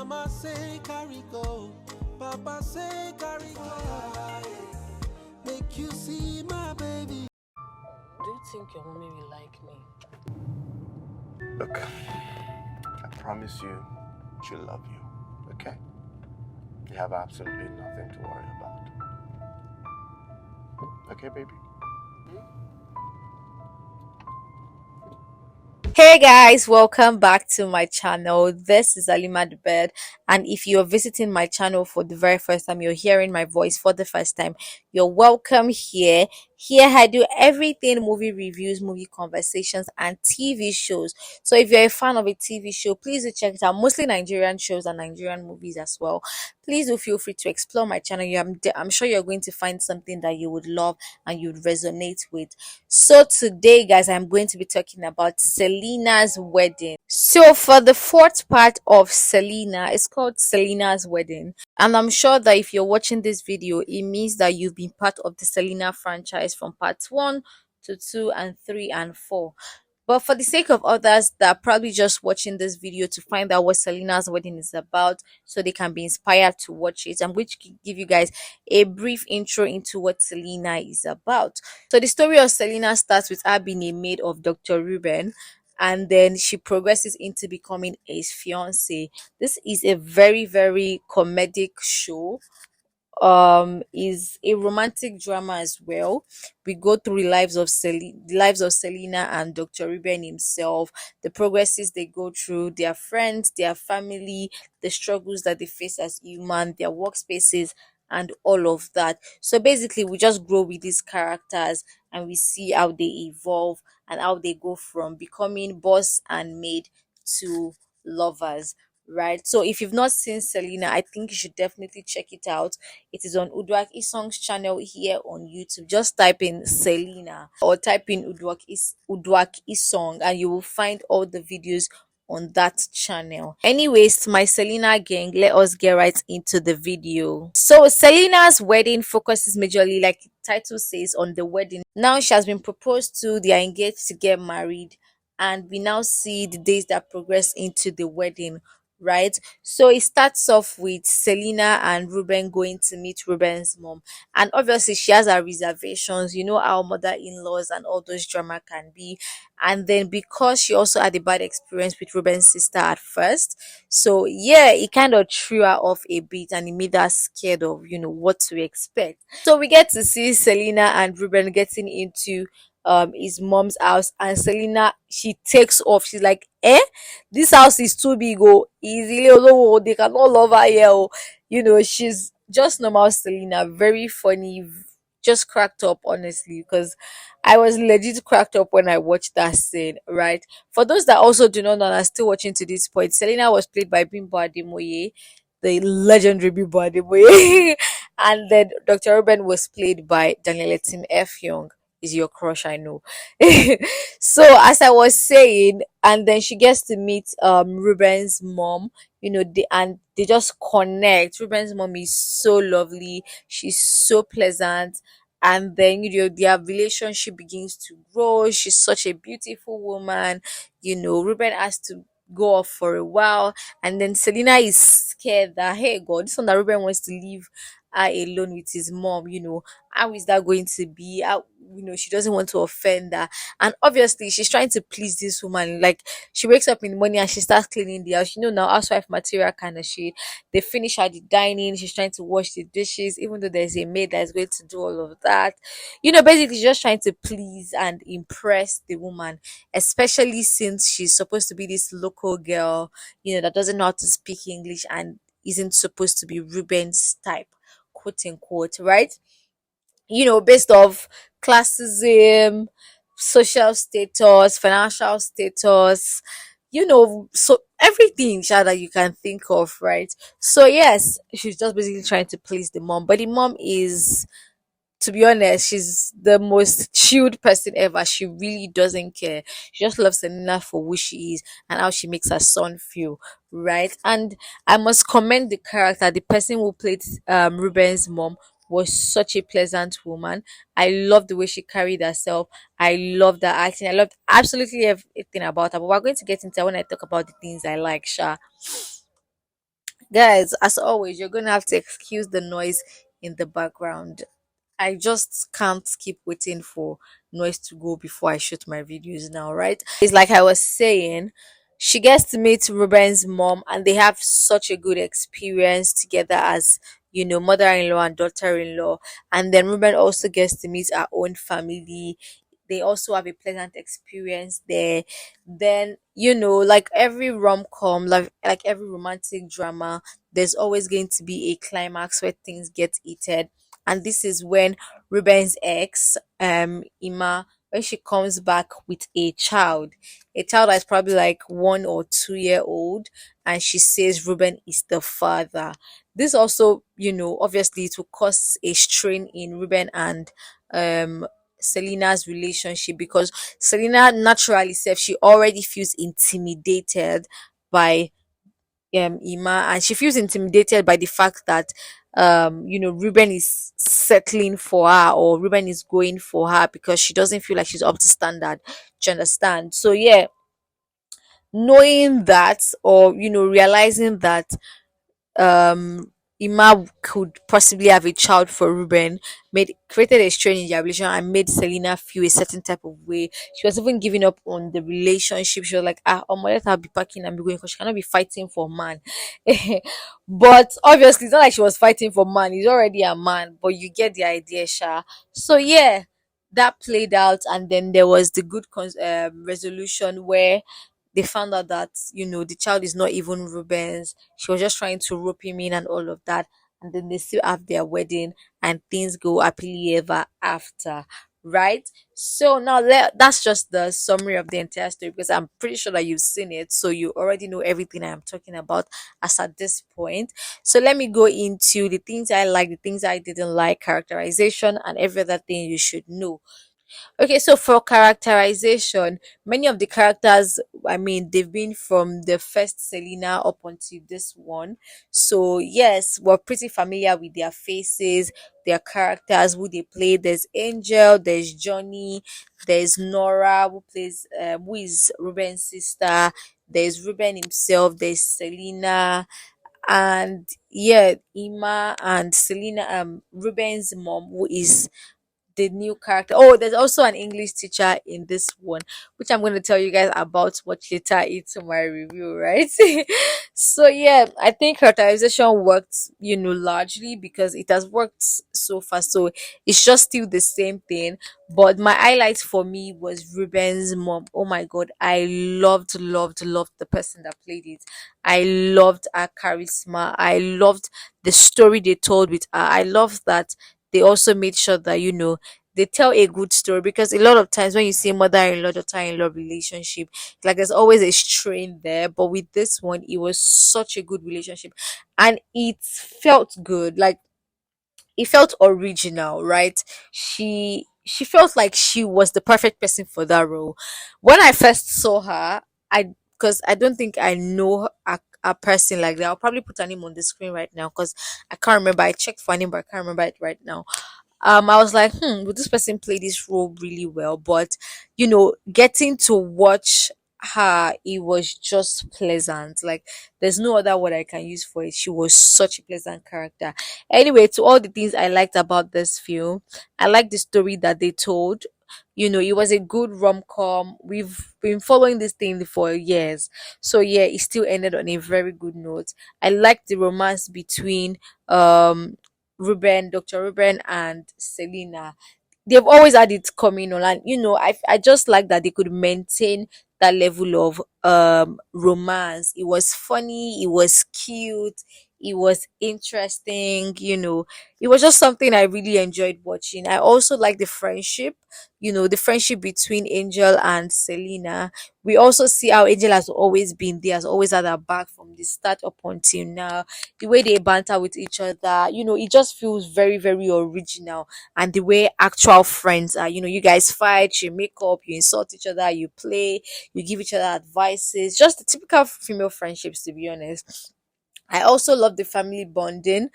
Mama say carry go, Papa say carry go. Make you see my baby. Do you think your mommy will like me? Look, I promise you, she'll love you, okay? You have absolutely nothing to worry about. Okay, baby? Hey guys, welcome back to my channel. This is Halimah Thebird, and if you're visiting my channel for the very first time, you're hearing my voice for the first time, you're welcome here. Here I do everything movie reviews, movie conversations, and TV shows. So if you're a fan of a TV show, please do check it out. Mostly Nigerian shows and Nigerian movies as well. Please do feel free to explore my channel. I'm sure you're going to find something that you would love and you'd resonate with. So today, guys, I'm going to be talking about Selina's wedding. So for the fourth part of Selena, it's called Selina's wedding. And I'm sure that if you're watching this video, it means that you've been part of the Selena franchise from parts 1 to 2 and 3 and 4. But for the sake of others that are probably just watching this video to find out what Selina's wedding is about so they can be inspired to watch it, I'm going to give you guys a brief intro into what Selena is about. So the story of Selena starts with her being a maid of Dr. Rueben, and then she progresses into becoming his fiance. This is a very comedic show. Is a romantic drama as well. We go through the lives of Selena and Dr. Ruben himself, the progresses they go through, their friends, their family, the struggles that they face as human, their workspaces, and all of that. So basically we just grow with these characters and we see how they evolve and how they go from becoming boss and maid to lovers, right? So if you've not seen Selena, I think you should definitely check it out. It is on Uduak Isong's channel here on YouTube. Just type in Selena or type in Uduak Isong and you will find all the videos on that channel. Anyways, to my Selena gang, let us get right into the video. So Selena's wedding focuses majorly, like the title says, on the wedding. Now she has been proposed to, they are engaged to get married, and we now see the days that progress into the wedding, right? So it starts off with Selena and Ruben going to meet Ruben's mom. And obviously she has her reservations. You know how mother-in-laws and all those drama can be. And then because she also had a bad experience with Ruben's sister at first, so yeah, it kind of threw her off a bit and it made her scared of, what to expect. So we get to see Selena and Ruben getting into his mom's house, and Selena, she takes off. She's like, this house is too big, oh, easily, oh, they cannot love her here, oh. She's just normal Selena, very funny, just cracked up, honestly, because I was legit cracked up when I watched that scene, right? For those that also do not know and are still watching to this point, Selena was played by Bimbo Ademoye, the legendary Bimbo Ademoye, and then Dr. Ruben was played by Etim Effiong. Is your crush, I know. So as I was saying, and then she gets to meet Ruben's mom, they just connect. Ruben's mom is so lovely, she's so pleasant, and then their relationship begins to grow. She's such a beautiful woman. Ruben has to go off for a while, and then Selena is scared that, hey god, this one that Ruben wants to leave her alone with his mom. How is that going to be? How, she doesn't want to offend her, and obviously she's trying to please this woman. Like, she wakes up in the morning and she starts cleaning the house, now housewife material kind of shit. They finish her the dining, she's trying to wash the dishes, even though there's a maid that's going to do all of that. Basically she's just trying to please and impress the woman, especially since she's supposed to be this local girl, that doesn't know how to speak English and isn't supposed to be Ruben's type, quote unquote, right? Based off classism, social status, financial status, so everything that you can think of, right? So yes, she's just basically trying to please the mom, but the mom is, to be honest, she's the most chilled person ever. She really doesn't care. She just loves Selena for who she is and how she makes her son feel, right? And I must commend the character. The person who played Ruben's mom was such a pleasant woman. I love the way she carried herself. I love the acting. I loved absolutely everything about her. But we're going to get into it when I talk about the things I like, Sha. Guys, as always, you're gonna have to excuse the noise in the background. I just can't keep waiting for noise to go before I shoot my videos now, right? It's like I was saying, she gets to meet Ruben's mom, and they have such a good experience together as mother-in-law and daughter-in-law. And then Ruben also gets to meet our own family. They also have a pleasant experience there. Then like every rom-com, like every romantic drama, there's always going to be a climax where things get heated, and this is when Ruben's ex, Ima, when she comes back with a child that's probably like 1 or 2 year old, and she says Ruben is the father. This also, obviously it will cause a strain in Ruben and Selina's relationship, because Selena naturally self, she already feels intimidated by Ima, and she feels intimidated by the fact that Ruben is settling for her, or Ruben is going for her, because she doesn't feel like she's up to standard. Do you understand? So yeah, knowing that, or realizing that Ima could possibly have a child for Ruben, made created a strain in their relation and made Selena feel a certain type of way. She was even giving up on the relationship. She was like, let her be packing and be going, because she cannot be fighting for man. But obviously, it's not like she was fighting for man. He's already a man, but you get the idea, Sha. So yeah, that played out, and then there was the good resolution where they found out that the child is not even Ruben's. She was just trying to rope him in and all of that, and then they still have their wedding, and things go happily ever after, right? So now that's just the summary of the entire story, because I'm pretty sure that you've seen it, so you already know everything I am talking about as at this point. So let me go into the things I like, the things I didn't like, characterization, and every other thing you should know. Okay, so for characterization, many of the characters, I mean, they've been from the first Selena up until this one. So, yes, we're pretty familiar with their faces, their characters, who they play. There's Angel, there's Johnny, there's Nora, who is Ruben's sister, there's Ruben himself, there's Selena, and yeah, Ima and Selena, Ruben's mom, who is the new character. Oh, there's also an English teacher in this one, which I'm going to tell you guys about much later into my review, right? So yeah, I think characterization worked, largely because it has worked so far. So it's just still the same thing. But my highlight for me was Ruben's mom. Oh my god, I loved the person that played it. I loved her charisma. I loved the story they told with her. I loved that they also made sure that they tell a good story, because a lot of times when you see mother-in-law daughter-in-law relationship, like there's always a strain there, but with this one it was such a good relationship, and it felt good. Like, it felt original, right? She felt like she was the perfect person for that role. When I first saw her, I because I don't think I know a person like that. I'll probably put her name on the screen right now, because I can't remember. I checked for her name, but I can't remember it right now. I was like, would this person play this role really well? But getting to watch her, it was just pleasant. Like, there's no other word I can use for it. She was such a pleasant character. Anyway, to all the things I liked about this film, I like the story that they told. It was a good rom-com. We've been following this thing for years, so yeah, it still ended on a very good note. I like the romance between Dr. Ruben and Selena. They've always had it coming on, and I just like that they could maintain that level of romance. It was funny, it was cute, it was interesting. It was just something I really enjoyed watching. I also like the friendship between Angel and Selena. We also see how Angel has always been there, has always had her back from the start up until now. The way they banter with each other, it just feels very, very original. And the way actual friends are, you guys fight, you make up, you insult each other, you play, you give each other advices, just the typical female friendships, to be honest. I also love the family bonding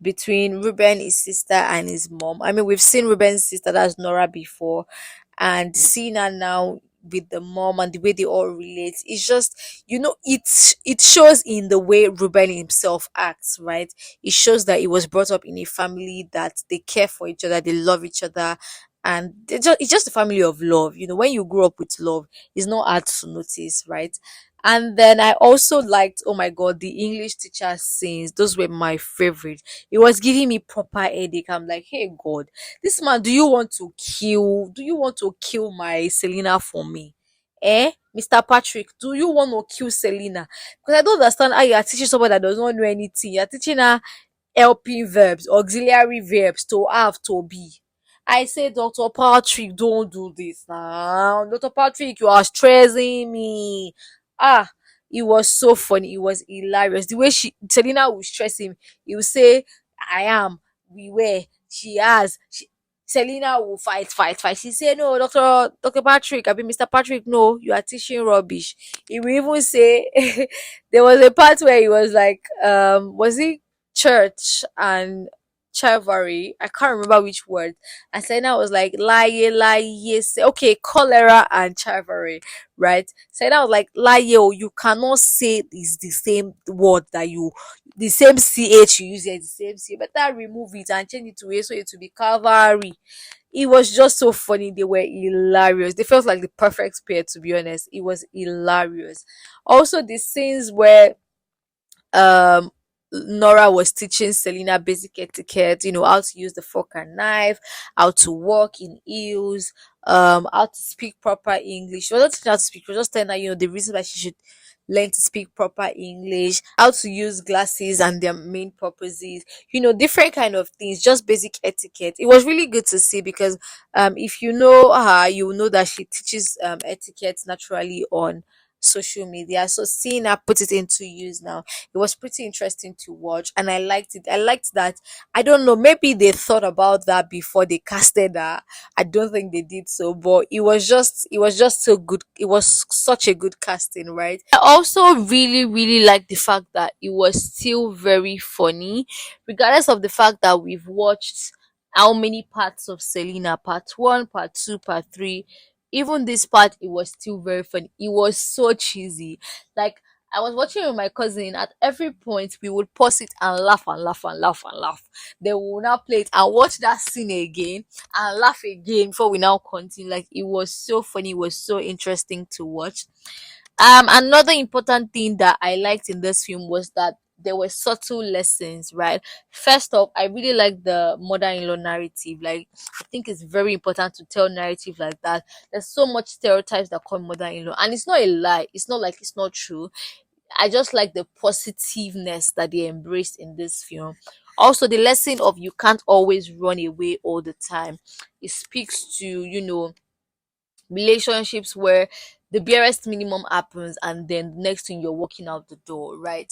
between Ruben, his sister, and his mom. I mean, we've seen Ruben's sister, that's Nora, before, and seeing her now. with the mom and the way they all relate. It's just, it shows in the way Ruben himself acts, right? It shows that he was brought up in a family that they care for each other, they love each other, and it's just a family of love. When you grow up with love, it's not hard to notice, right? And then I also liked, oh my god, the English teacher scenes. Those were my favorite. It was giving me proper headache. I'm like, hey God, this man, do you want to kill my Selena for me? Eh? Mr. Patrick, do you want to kill Selena? Because I don't understand how you are teaching someone that does not know anything. You're teaching her helping verbs, auxiliary verbs, to have, to be. I say, Dr. Patrick, don't do this now. Dr. Patrick, you are stressing me. Ah, it was so funny. It was hilarious. The way Selena would stress him, he would say, I am, we were, she has. Selena will fight, fight, fight. She said, no, Dr. Patrick, I mean, Mr. Patrick, no, you are teaching rubbish. He will even say, there was a part where he was like, was it church and chivalry? I can't remember which word. And Selena was like, lie, lie, yes. Okay, cholera and chivalry, right? Selena was like, lie, oh, you cannot say is the same word the same ch you use here, the same c. Better remove it and change it to a, so it will be cavalry. It was just so funny. They were hilarious. They felt like the perfect pair, to be honest. It was hilarious. Also, the scenes where um Nora was teaching Selena basic etiquette, how to use the fork and knife, how to walk in heels, how to speak proper English. She was not teaching her how to speak, she was just telling her, the reason why she should learn to speak proper English, how to use glasses and their main purposes, different kind of things, just basic etiquette. It was really good to see because if you know her, you will know that she teaches etiquette naturally on social media. So seeing her put it into use now, it was pretty interesting to watch, and I liked it. I liked that. I don't know, maybe they thought about that before they casted her. I don't think they did so, but it was just so good. It was such a good casting, right? I also really, really like the fact that it was still very funny, regardless of the fact that we've watched how many parts of Selena, part one, part two, part three. Even this part, it was still very funny. It was so cheesy. Like, I was watching with my cousin. At every point, we would pause it and laugh and laugh and laugh and laugh. Then we will now play it and watch that scene again and laugh again before we now continue. Like, it was so funny. It was so interesting to watch. Another important thing that I liked in this film was that there were subtle lessons, right? First off, I really like the mother-in-law narrative. Like, I think it's very important to tell narrative like that. There's so much stereotypes that call mother-in-law, and it's not a lie. It's not like it's not true. I just like the positiveness that they embraced in this film. Also, the lesson of you can't always run away all the time. It speaks to, relationships where the barest minimum happens and then the next thing you're walking out the door, right?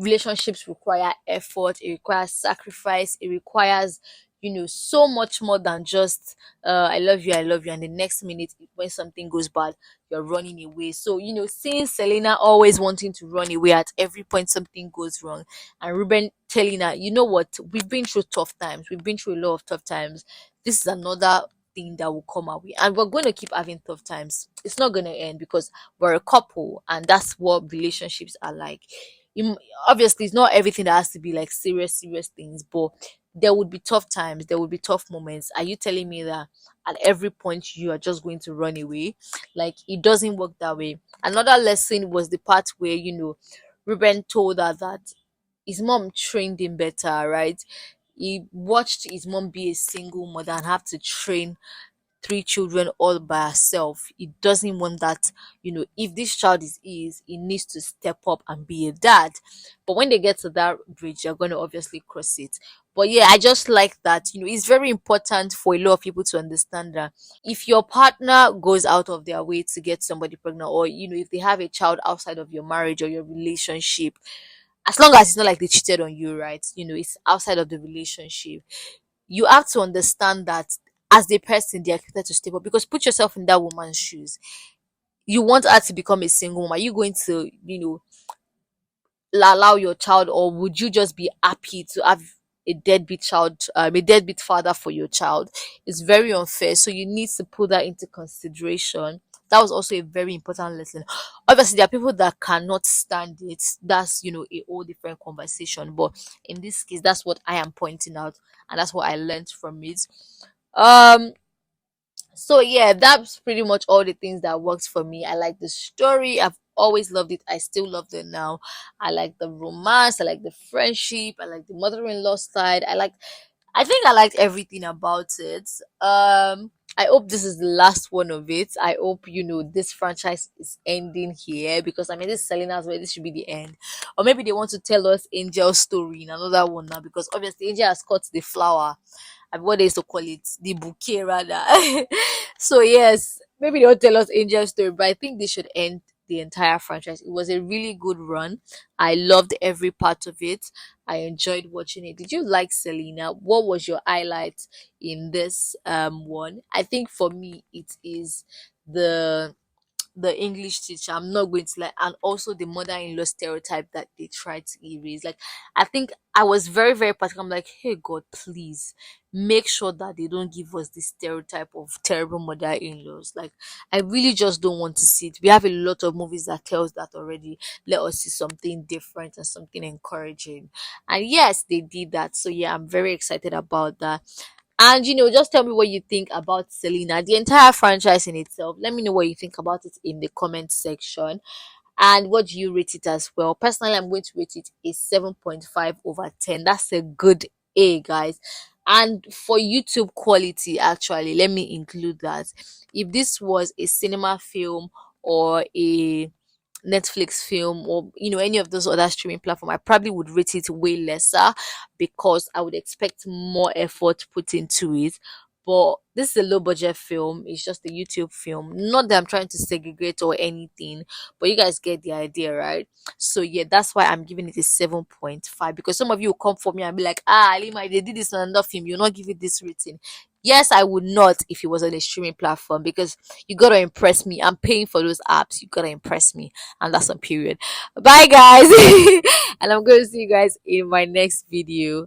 Relationships require effort, it requires sacrifice, it requires, so much more than just I love you, and the next minute when something goes bad, you're running away. So, seeing Selena always wanting to run away at every point something goes wrong, and Ruben telling her, you know what, we've been through tough times, we've been through a lot of tough times. This is another thing that will come our way, and we're going to keep having tough times. It's not going to end because we're a couple, and that's what relationships are like. Im- Obviously, it's not everything that has to be like serious, serious things, but there would be tough times, there would be tough moments. Are you telling me that at every point you are just going to run away? Like, it doesn't work that way. Another lesson was the part where, Ruben told her that his mom trained him better, right? He watched his mom be a single mother and have to train three children all by herself. He doesn't want that. If this child is his, he needs to step up and be a dad. But when they get to that bridge, they're going to obviously cross it. But yeah, I just like that. It's very important for a lot of people to understand that if your partner goes out of their way to get somebody pregnant, or if they have a child outside of your marriage or your relationship, as long as it's not like they cheated on you, right? It's outside of the relationship, you have to understand that as the person, they are expected to step up. Because put yourself in that woman's shoes. You want her to become a single woman. Are you going to, allow your child, or would you just be happy to have a deadbeat child, a deadbeat father for your child? It's very unfair. So you need to put that into consideration. That was also a very important lesson. Obviously, there are people that cannot stand it. That's, a whole different conversation. But in this case, that's what I am pointing out, and that's what I learned from it. Um, so yeah, that's pretty much all the things that works for me. I like the story. I've always loved it. I still love it now. I like the romance. I like the friendship. I like the mother-in-law side. I think I liked everything about it. I hope this is the last one of it. I hope this franchise is ending here, because I mean, this is Selena's way. This should be the end, or maybe they want to tell us Angel's story in another one now, because obviously Angel has cut the flower. What they used to call it, the bouquet rather. So yes, maybe they'll tell us Angel's story, but I think they should end the entire franchise. It was a really good run. I loved every part of it. I enjoyed watching it. Did you like Selena? What was your highlight in this one? I think for me it is the English teacher. I'm not going to, like, and also the mother-in-law stereotype that they try to erase. Like, I think I was very, very particular. I'm like, hey God, please make sure that they don't give us this stereotype of terrible mother-in-laws. Like, I really just don't want to see it. We have a lot of movies that tells that already. Let us see something different and something encouraging. And yes, they did that. So yeah, I'm very excited about that. And just tell me what you think about Selena, the entire franchise in itself. Let me know what you think about it in the comment section. And what do you rate it as well? Personally, I'm going to rate it a 7.5 over 10. That's a good A, guys. And for YouTube quality, actually, let me include that. If this was a cinema film or a Netflix film, or any of those other streaming platform, I probably would rate it way lesser, because I would expect more effort put into it. But this is a low budget film. It's just a YouTube film. Not that I'm trying to segregate or anything, but you guys get the idea, right? So yeah, that's why I'm giving it a 7.5, because some of you will come for me and be like, Halimah, they did this on another film, you're not giving this rating. Yes, I would not if it was on a streaming platform, because you gotta impress me. I'm paying for those apps. You gotta impress me, and that's on period. Bye, guys, and I'm going to see you guys in my next video.